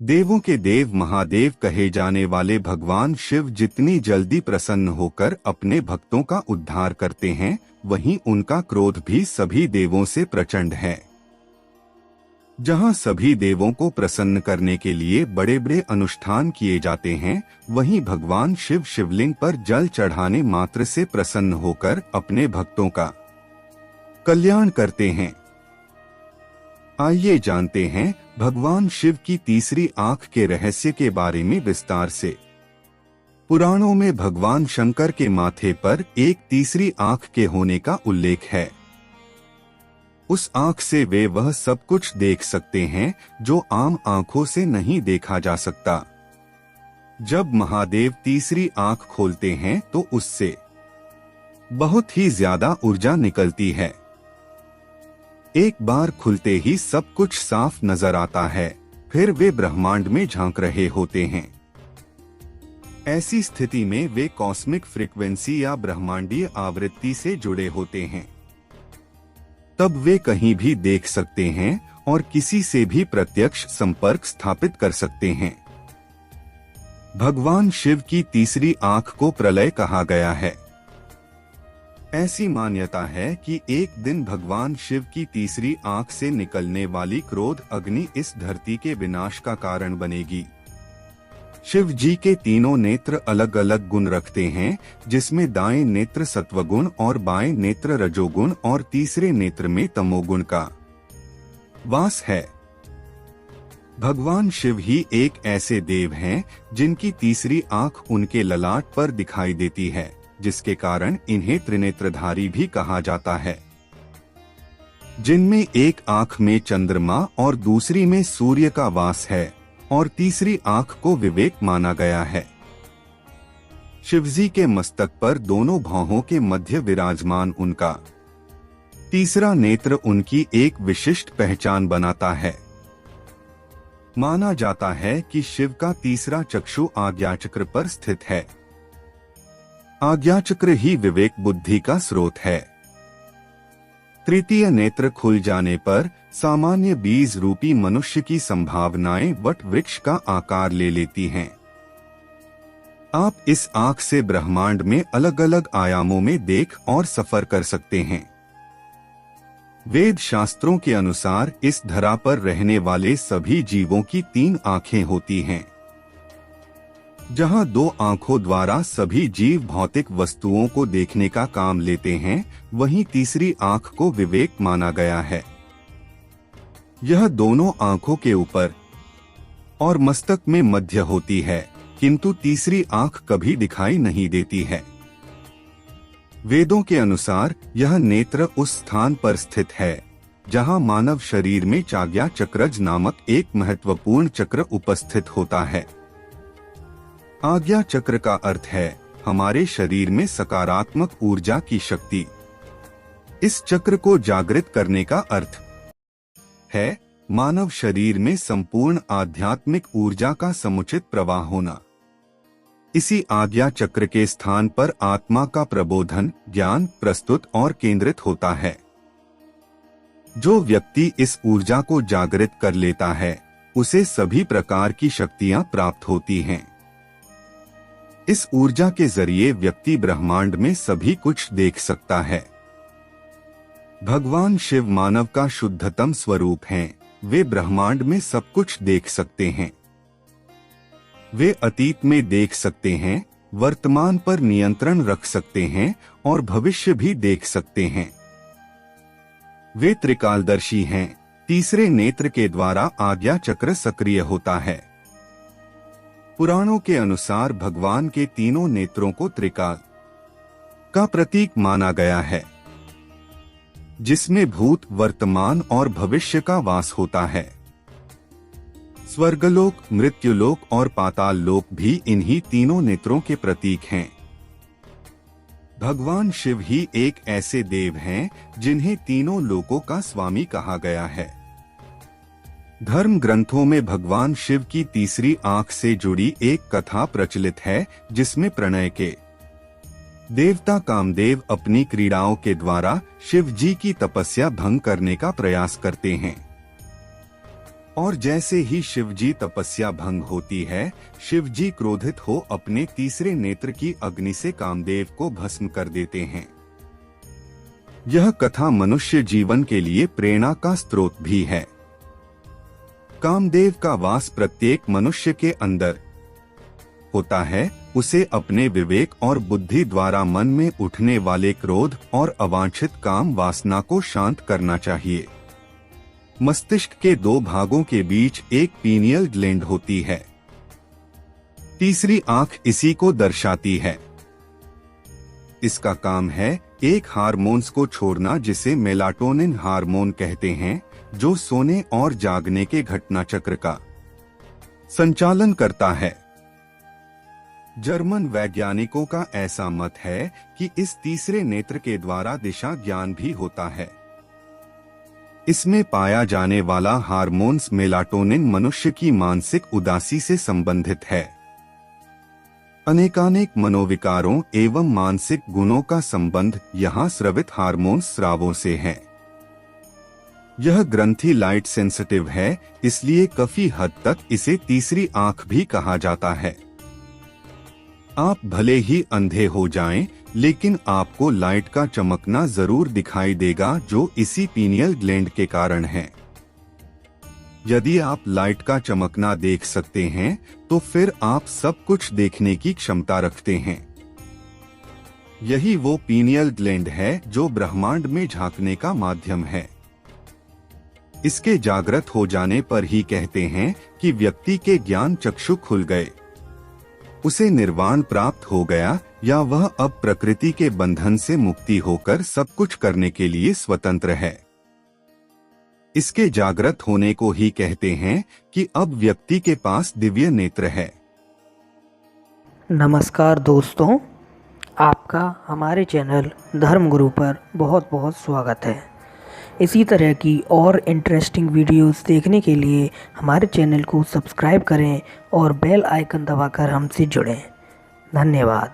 देवों के देव महादेव कहे जाने वाले भगवान शिव जितनी जल्दी प्रसन्न होकर अपने भक्तों का उद्धार करते हैं, वहीं उनका क्रोध भी सभी देवों से प्रचंड है। जहां सभी देवों को प्रसन्न करने के लिए बड़े बड़े अनुष्ठान किए जाते हैं, वहीं भगवान शिव शिवलिंग पर जल चढ़ाने मात्र से प्रसन्न होकर अपने भक्तों का कल्याण करते हैं। आइए जानते हैं भगवान शिव की तीसरी आंख के रहस्य के बारे में विस्तार से। पुराणों में भगवान शंकर के माथे पर एक तीसरी आंख के होने का उल्लेख है। उस आंख से वे वह सब कुछ देख सकते हैं जो आम आंखों से नहीं देखा जा सकता। जब महादेव तीसरी आंख खोलते हैं तो उससे बहुत ही ज्यादा ऊर्जा निकलती है। एक बार खुलते ही सब कुछ साफ नजर आता है, फिर वे ब्रह्मांड में झांक रहे होते हैं। ऐसी स्थिति में वे कॉस्मिक फ्रीक्वेंसी या ब्रह्मांडीय आवृत्ति से जुड़े होते हैं। तब वे कहीं भी देख सकते हैं और किसी से भी प्रत्यक्ष संपर्क स्थापित कर सकते हैं। भगवान शिव की तीसरी आंख को प्रलय कहा गया है। ऐसी मान्यता है कि एक दिन भगवान शिव की तीसरी आंख से निकलने वाली क्रोध अग्नि इस धरती के विनाश का कारण बनेगी। शिव जी के तीनों नेत्र अलग अलग गुण रखते हैं, जिसमें दाएं नेत्र सत्वगुण और बाएं नेत्र रजोगुण और तीसरे नेत्र में तमोगुण का वास है। भगवान शिव ही एक ऐसे देव हैं जिनकी तीसरी आंख उनके ललाट पर दिखाई देती है, जिसके कारण इन्हें त्रिनेत्रधारी भी कहा जाता है। जिनमें एक आंख में चंद्रमा और दूसरी में सूर्य का वास है और तीसरी आंख को विवेक माना गया है। शिवजी के मस्तक पर दोनों भौहों के मध्य विराजमान उनका तीसरा नेत्र उनकी एक विशिष्ट पहचान बनाता है। माना जाता है कि शिव का तीसरा चक्षु आज्ञाचक्र पर स्थित है। आज्ञाचक्र ही विवेक बुद्धि का स्रोत है। तृतीय नेत्र खुल जाने पर सामान्य बीज रूपी मनुष्य की संभावनाएं वट वृक्ष का आकार ले लेती हैं। आप इस आंख से ब्रह्मांड में अलग अलग आयामों में देख और सफर कर सकते हैं। वेद शास्त्रों के अनुसार इस धरा पर रहने वाले सभी जीवों की 3 आंखें होती हैं। जहां 2 आंखों द्वारा सभी जीव भौतिक वस्तुओं को देखने का काम लेते हैं, वहीं तीसरी आंख को विवेक माना गया है। यह दोनों आंखों के ऊपर और मस्तक में मध्य होती है, किंतु तीसरी आंख कभी दिखाई नहीं देती है। वेदों के अनुसार यह नेत्र उस स्थान पर स्थित है जहां मानव शरीर में चाज्ञा चक्रज नामक एक महत्वपूर्ण चक्र उपस्थित होता है। आज्ञा चक्र का अर्थ है हमारे शरीर में सकारात्मक ऊर्जा की शक्ति। इस चक्र को जागृत करने का अर्थ है मानव शरीर में संपूर्ण आध्यात्मिक ऊर्जा का समुचित प्रवाह होना। इसी आज्ञा चक्र के स्थान पर आत्मा का प्रबोधन, ज्ञान प्रस्तुत और केंद्रित होता है। जो व्यक्ति इस ऊर्जा को जागृत कर लेता है, उसे सभी प्रकार की शक्तियां प्राप्त होती हैं। इस ऊर्जा के जरिए व्यक्ति ब्रह्मांड में सभी कुछ देख सकता है। भगवान शिव मानव का शुद्धतम स्वरूप हैं। वे ब्रह्मांड में सब कुछ देख सकते हैं। वे अतीत में देख सकते हैं, वर्तमान पर नियंत्रण रख सकते हैं और भविष्य भी देख सकते हैं। वे त्रिकालदर्शी हैं। तीसरे नेत्र के द्वारा आज्ञा चक्र सक्रिय होता है। पुराणों के अनुसार भगवान के तीनों नेत्रों को त्रिकाल का प्रतीक माना गया है, जिसमें भूत, वर्तमान और भविष्य का वास होता है। स्वर्गलोक, मृत्युलोक और पाताल लोक भी इन्हीं तीनों नेत्रों के प्रतीक हैं। भगवान शिव ही एक ऐसे देव हैं जिन्हें तीनों लोकों का स्वामी कहा गया है। धर्म ग्रंथों में भगवान शिव की तीसरी आंख से जुड़ी एक कथा प्रचलित है, जिसमें प्रणय के देवता कामदेव अपनी क्रीड़ाओं के द्वारा शिव जी की तपस्या भंग करने का प्रयास करते हैं। और जैसे ही शिवजी तपस्या भंग होती है, शिवजी क्रोधित हो अपने तीसरे नेत्र की अग्नि से कामदेव को भस्म कर देते हैं। यह कथा मनुष्य जीवन के लिए प्रेरणा का स्रोत भी है। कामदेव का वास प्रत्येक मनुष्य के अंदर होता है। उसे अपने विवेक और बुद्धि द्वारा मन में उठने वाले क्रोध और अवांछित काम वासना को शांत करना चाहिए। मस्तिष्क के दो भागों के बीच एक पीनियल ग्लैंड होती है। तीसरी आंख इसी को दर्शाती है। इसका काम है एक हार्मोन्स को छोड़ना जिसे मेलाटोनिन हार्मोन कहते हैं, जो सोने और जागने के घटना चक्र का संचालन करता है। जर्मन वैज्ञानिकों का ऐसा मत है कि इस तीसरे नेत्र के द्वारा दिशा ज्ञान भी होता है। इसमें पाया जाने वाला हार्मोन्स मेलाटोनिन मनुष्य की मानसिक उदासी से संबंधित है। अनेकानेक मनोविकारों एवं मानसिक गुणों का संबंध यहाँ स्रावित हार्मोन स्रावों से है। यह ग्रंथि लाइट सेंसिटिव है, इसलिए काफी हद तक इसे तीसरी आंख भी कहा जाता है। आप भले ही अंधे हो जाएं, लेकिन आपको लाइट का चमकना जरूर दिखाई देगा, जो इसी पीनियल ग्लैंड के कारण है। यदि आप लाइट का चमकना देख सकते हैं, तो फिर आप सब कुछ देखने की क्षमता रखते हैं। यही वो पीनियल ग्लैंड है जो ब्रह्मांड में झांकने का माध्यम है। इसके जागृत हो जाने पर ही कहते हैं कि व्यक्ति के ज्ञान चक्षु खुल गए, उसे निर्वाण प्राप्त हो गया, या वह अब प्रकृति के बंधन से मुक्ति होकर सब कुछ करने के लिए स्वतंत्र है। इसके जागृत होने को ही कहते हैं कि अब व्यक्ति के पास दिव्य नेत्र है। नमस्कार दोस्तों, आपका हमारे चैनल धर्मगुरु पर बहुत बहुत स्वागत है। इसी तरह की और इंटरेस्टिंग वीडियोस देखने के लिए हमारे चैनल को सब्सक्राइब करें और बेल आइकन दबाकर हमसे जुड़ें। धन्यवाद।